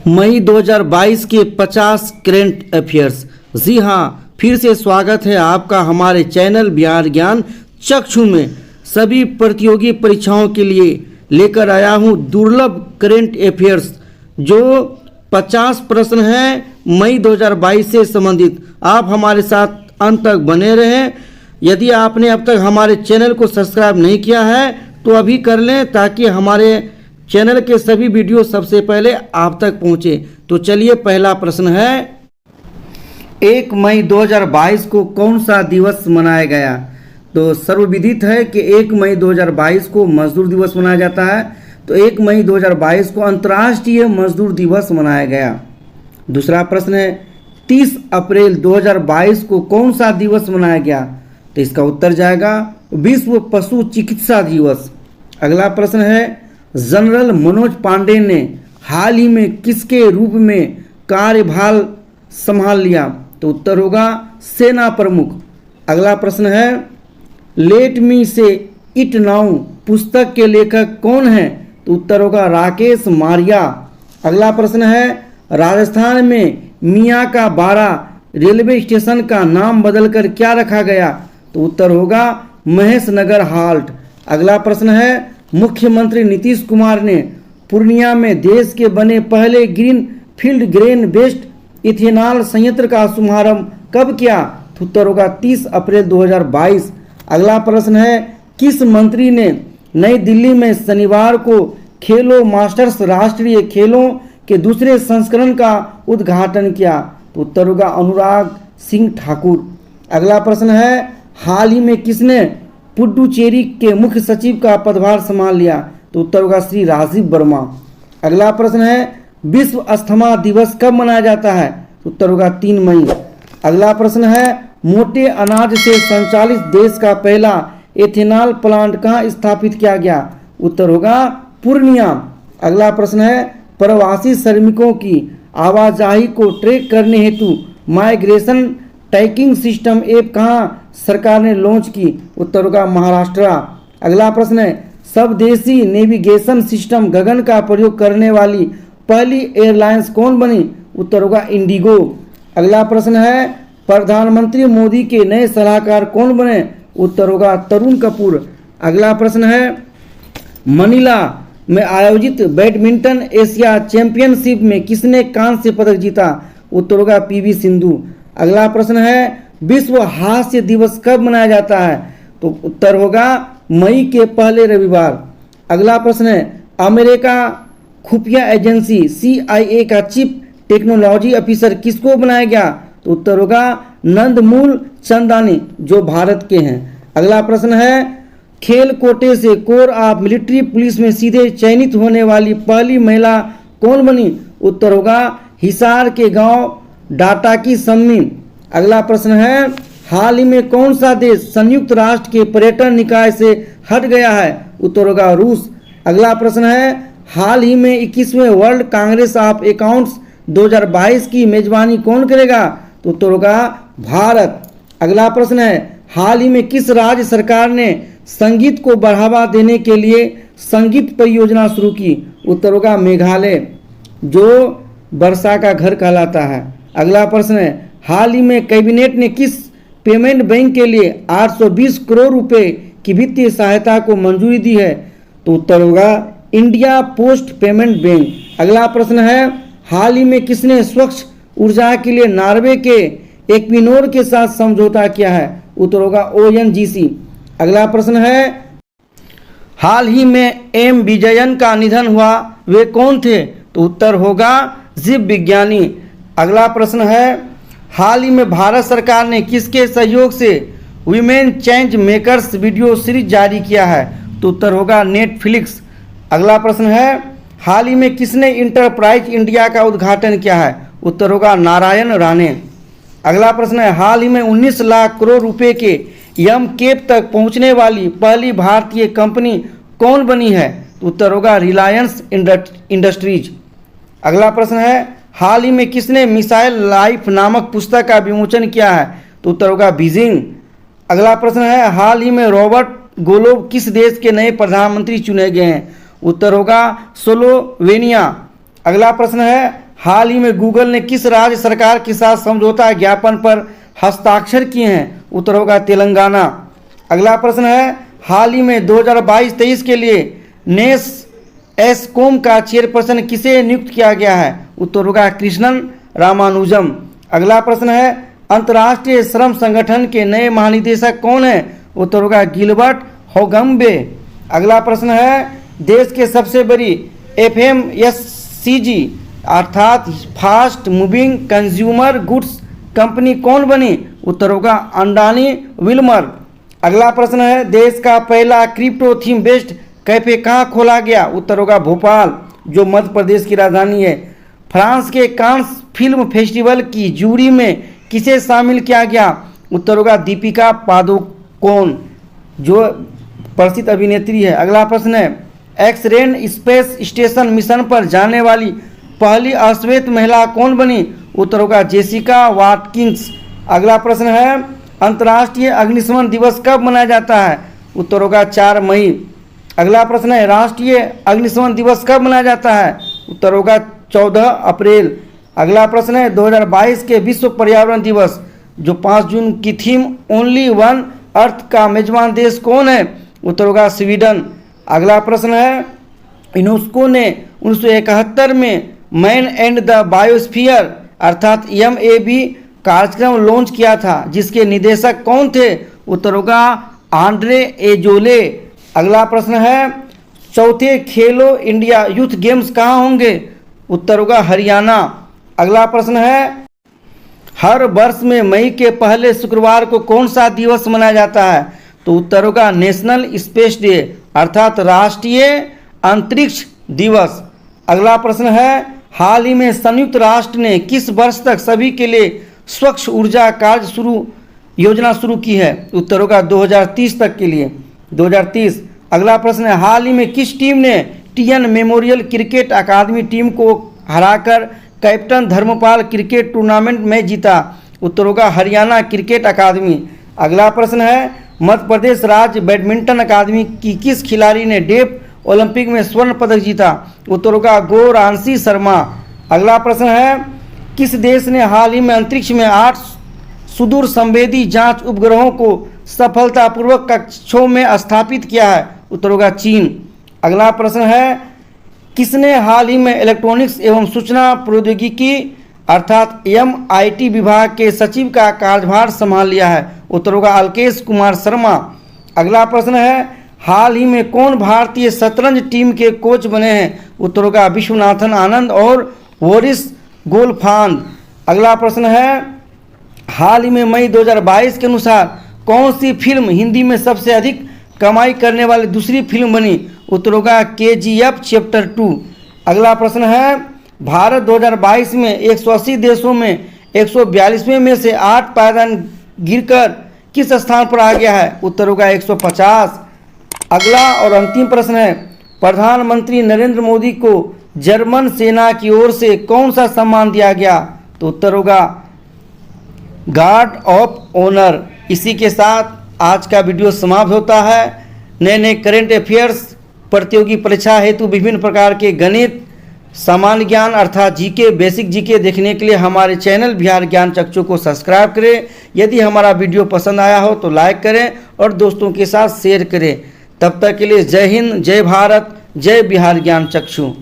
मई 2022 के 50 current affairs. जी हाँ, फिर से स्वागत है आपका हमारे चैनल बिहार ज्ञान चक्षु में। सभी प्रतियोगी परीक्षाओं के लिए लेकर आया हूँ दुर्लभ करेंट अफेयर्स, जो 50 प्रश्न हैं मई 2022 से संबंधित। आप हमारे साथ अंत तक बने रहें। यदि आपने अब तक हमारे चैनल को सब्सक्राइब नहीं किया है तो अभी कर लें, ताकि हमारे चैनल के सभी वीडियो सबसे पहले आप तक पहुंचे। तो चलिए, पहला प्रश्न है, 1 मई 2022 को कौन सा दिवस मनाया गया? तो सर्वविदित है कि 1 मई 2022 को मजदूर दिवस मनाया जाता है। तो 1 मई 2022 को अंतर्राष्ट्रीय मजदूर दिवस मनाया गया। दूसरा प्रश्न है, 30 अप्रैल 2022 को कौन सा दिवस मनाया गया? तो इसका उत्तर जाएगा विश्व पशु चिकित्सा दिवस। अगला प्रश्न है, जनरल मनोज पांडे ने हाल ही में किसके रूप में कार्यभार संभाल लिया? तो उत्तर होगा सेना प्रमुख। अगला प्रश्न है, लेट मी से इट नाउ पुस्तक के लेखक कौन है? तो उत्तर होगा राकेश मारिया। अगला प्रश्न है, राजस्थान में मियाँ का बारा रेलवे स्टेशन का नाम बदलकर क्या रखा गया? तो उत्तर होगा महेश नगर हाल्ट। अगला प्रश्न है, मुख्यमंत्री नीतीश कुमार ने पूर्णिया में देश के बने पहले green field grain based ethanol संयंत्र का शुभारंभ कब किया? तो उत्तर होगा 30 अप्रैल 2022। अगला प्रश्न है, किस मंत्री ने नई दिल्ली में शनिवार को खेलो मास्टर्स राष्ट्रीय खेलों के दूसरे संस्करण का उद्घाटन किया? तो उत्तर होगा अनुराग सिंह ठाकुर। अगला प्रश्न है, हाल ही में किसने पुडुचेरी के मुख्य सचिव का पदभार संभाल लिया? तो उत्तर होगा श्री राजीव वर्मा। अगला प्रश्न है, विश्व अस्थमा दिवस कब मनाया जाता है? तो उत्तर होगा 3 मई। अगला प्रश्न है, मोटे अनाज से संचालित देश का पहला एथेनॉल प्लांट कहाँ स्थापित किया गया? उत्तर होगा पूर्णिया। अगला प्रश्न है, प्रवासी श्रमिकों की आवाजाही को ट्रैक करने हेतु माइग्रेशन ट्रैकिंग सिस्टम ऐप कहाँ सरकार ने लॉन्च की? उत्तर होगा महाराष्ट्र। अगला प्रश्न है, स्वदेशी नेविगेशन सिस्टम गगन का प्रयोग करने वाली पहली एयरलाइंस कौन बनी? उत्तर होगा इंडिगो। अगला प्रश्न है, प्रधानमंत्री मोदी के नए सलाहकार कौन बने? उत्तर होगा तरुण कपूर। अगला प्रश्न है, मनीला में आयोजित बैडमिंटन एशिया चैंपियनशिप में किसने कांस्य पदक जीता? उत्तर होगा पीवी सिंधु। अगला प्रश्न है, विश्व हास्य दिवस कब मनाया जाता है? तो उत्तर होगा मई के पहले रविवार। अगला प्रश्न है, अमेरिका खुफिया एजेंसी CIA का चीफ टेक्नोलॉजी ऑफिसर किसको बनाया गया? तो उत्तर होगा नंदमूल चंदानी, जो भारत के हैं। अगला प्रश्न है, खेल कोटे से कोर ऑफ मिलिट्री पुलिस में सीधे चयनित होने वाली पहली महिला कौन बनी? उत्तर होगा हिसार के गांव डाटा की सम्मी। अगला प्रश्न है, हाल ही में कौन सा देश संयुक्त राष्ट्र के पर्यटन निकाय से हट गया है? उत्तर होगा रूस। अगला प्रश्न है, हाल ही में 21वें वर्ल्ड कांग्रेस ऑफ अकाउंट्स 2022 की मेजबानी कौन करेगा? तो उत्तर होगा भारत। अगला प्रश्न है, हाल ही में किस राज्य सरकार ने संगीत को बढ़ावा देने के लिए संगीत परियोजना शुरू की? उत्तर होगा मेघालय, जो वर्षा का घर कहलाता है। अगला प्रश्न है, हाल ही में कैबिनेट ने किस पेमेंट बैंक के लिए 820 करोड़ रुपए की वित्तीय सहायता को मंजूरी दी है? तो उत्तर होगा इंडिया पोस्ट पेमेंट बैंक। अगला प्रश्न है, हाल ही में किसने स्वच्छ ऊर्जा के लिए नॉर्वे के एक्विनोर के साथ समझौता किया है? उत्तर होगा ONGC। अगला प्रश्न है, हाल ही में M विजयन का निधन हुआ, वे कौन थे? तो उत्तर होगा जीव विज्ञानी। अगला प्रश्न है, हाल ही में भारत सरकार ने किसके सहयोग से women change makers video series जारी किया है? तो उत्तर होगा नेटफ्लिक्स। अगला प्रश्न है, हाल ही में किसने इंटरप्राइज इंडिया का उद्घाटन किया है? उत्तर होगा नारायण राणे। अगला प्रश्न है, हाल ही में 19 लाख करोड़ रुपए के यम केप तक पहुंचने वाली पहली भारतीय कंपनी कौन बनी है? तो उत्तर होगा रिलायंस इंडस्ट्रीज। अगला प्रश्न है, हाल ही में किसने मिसाइल लाइफ नामक पुस्तक का विमोचन किया है? तो उत्तर होगा बीजिंग। अगला प्रश्न है, हाल ही में रॉबर्ट गोलोब किस देश के नए प्रधानमंत्री चुने गए हैं? उत्तर होगा स्लोवेनिया। अगला प्रश्न है, हाल ही में गूगल ने किस राज्य सरकार के साथ समझौता ज्ञापन पर हस्ताक्षर किए हैं? उत्तर होगा तेलंगाना। अगला प्रश्न है, हाल ही में 2022-23 के लिए नेस एसकोम का चेयरपर्सन किसे नियुक्त किया गया है? उत्तर होगा कृष्णन रामानुजम। अगला प्रश्न है, अंतर्राष्ट्रीय श्रम संगठन के नए महानिदेशक कौन है? उत्तर होगा गिलबर्ट होगम्बे। अगला प्रश्न है, देश के सबसे बड़ी FMCG अर्थात fast moving consumer goods company कौन बनी? उत्तर होगा अंडानी विल्मर। अगला प्रश्न है, देश का पहला क्रिप्टो थीम बेस्ड कैफे कहाँ खोला गया? उत्तर होगा भोपाल, जो मध्य प्रदेश की राजधानी है। फ्रांस के कांस फिल्म फेस्टिवल की जूरी में किसे शामिल किया गया? उत्तर होगा दीपिका पादुकोण, जो प्रसिद्ध अभिनेत्री है। अगला प्रश्न है, एक्सरेन स्पेस स्टेशन मिशन पर जाने वाली पहली अश्वेत महिला कौन बनी? उत्तर होगा जेसिका वाटकिंस। अगला प्रश्न है, अंतर्राष्ट्रीय अग्निशमन दिवस कब मनाया जाता है? उत्तर होगा 4 मई। अगला प्रश्न है, राष्ट्रीय अग्निशमन दिवस कब मनाया जाता है? उत्तर होगा 14 अप्रैल। अगला प्रश्न है, 2022 के विश्व पर्यावरण दिवस जो 5 जून की थीम ओनली वन अर्थ का मेजबान देश कौन है? उत्तर होगा स्वीडन। अगला प्रश्न है, यूनेस्को ने 1971 में मैन एंड द बायोस्फीयर अर्थात MAB कार्यक्रम लॉन्च किया था, जिसके निदेशक कौन थे? उत्तर होगा आंद्रे एजोले। अगला प्रश्न है, चौथे खेलो इंडिया यूथ गेम्स कहाँ होंगे? उत्तर होगा हरियाणा। अगला प्रश्न है, हर वर्ष में मई के पहले शुक्रवार को कौन सा दिवस मनाया जाता है? तो उत्तर होगा नेशनल स्पेस डे अर्थात राष्ट्रीय अंतरिक्ष दिवस। अगला प्रश्न है, हाल ही में संयुक्त राष्ट्र ने किस वर्ष तक सभी के लिए स्वच्छ ऊर्जा योजना शुरू की है? उत्तर होगा 2030 तक के लिए, 2030। अगला प्रश्न है, हाल ही में किस टीम ने TN मेमोरियल क्रिकेट अकादमी टीम को हराकर कैप्टन धर्मपाल क्रिकेट टूर्नामेंट में जीता? उत्तर होगा हरियाणा क्रिकेट अकादमी। अगला प्रश्न है, मध्य प्रदेश राज्य बैडमिंटन अकादमी की किस खिलाड़ी ने डेफ ओलंपिक में स्वर्ण पदक जीता? उत्तर होगा गौरांशी शर्मा। अगला प्रश्न है, किस देश ने हाल ही में अंतरिक्ष में 8 सुदूर संवेदी जांच उपग्रहों को सफलतापूर्वक कक्षों में स्थापित किया है? उत्तर होगा चीन। अगला प्रश्न है, किसने हाल ही में इलेक्ट्रॉनिक्स एवं सूचना प्रौद्योगिकी अर्थात MIT विभाग के सचिव का कार्यभार संभाल लिया है? उत्तर होगा अल्केश कुमार शर्मा। अगला प्रश्न है, हाल ही में कौन भारतीय शतरंज टीम के कोच बने हैं? उत्तर होगा विश्वनाथन आनंद और बोरिस गोलफांद। अगला प्रश्न है, हाल ही में मई 2022 के अनुसार कौन सी फिल्म हिंदी में सबसे अधिक कमाई करने वाली दूसरी फिल्म बनी? उत्तर होगा KGF चैप्टर 2। अगला प्रश्न है, भारत 2022 में 180 देशों में 142वें में से 8 पायदान गिरकर किस स्थान पर आ गया है? उत्तर होगा 150। अगला और अंतिम प्रश्न है, प्रधानमंत्री नरेंद्र मोदी को जर्मन सेना की ओर से कौन सा सम्मान दिया गया? तो उत्तर होगा गार्ड ऑफ ऑनर। इसी के साथ आज का वीडियो समाप्त होता है। नए नए करेंट अफेयर्स, प्रतियोगी परीक्षा हेतु विभिन्न प्रकार के गणित, सामान्य ज्ञान अर्थात जीके, बेसिक जीके देखने के लिए हमारे चैनल बिहार ज्ञान चक्षु को सब्सक्राइब करें। यदि हमारा वीडियो पसंद आया हो तो लाइक करें और दोस्तों के साथ शेयर करें। तब तक के लिए जय हिंद, जय भारत, जय बिहार ज्ञान चक्षु।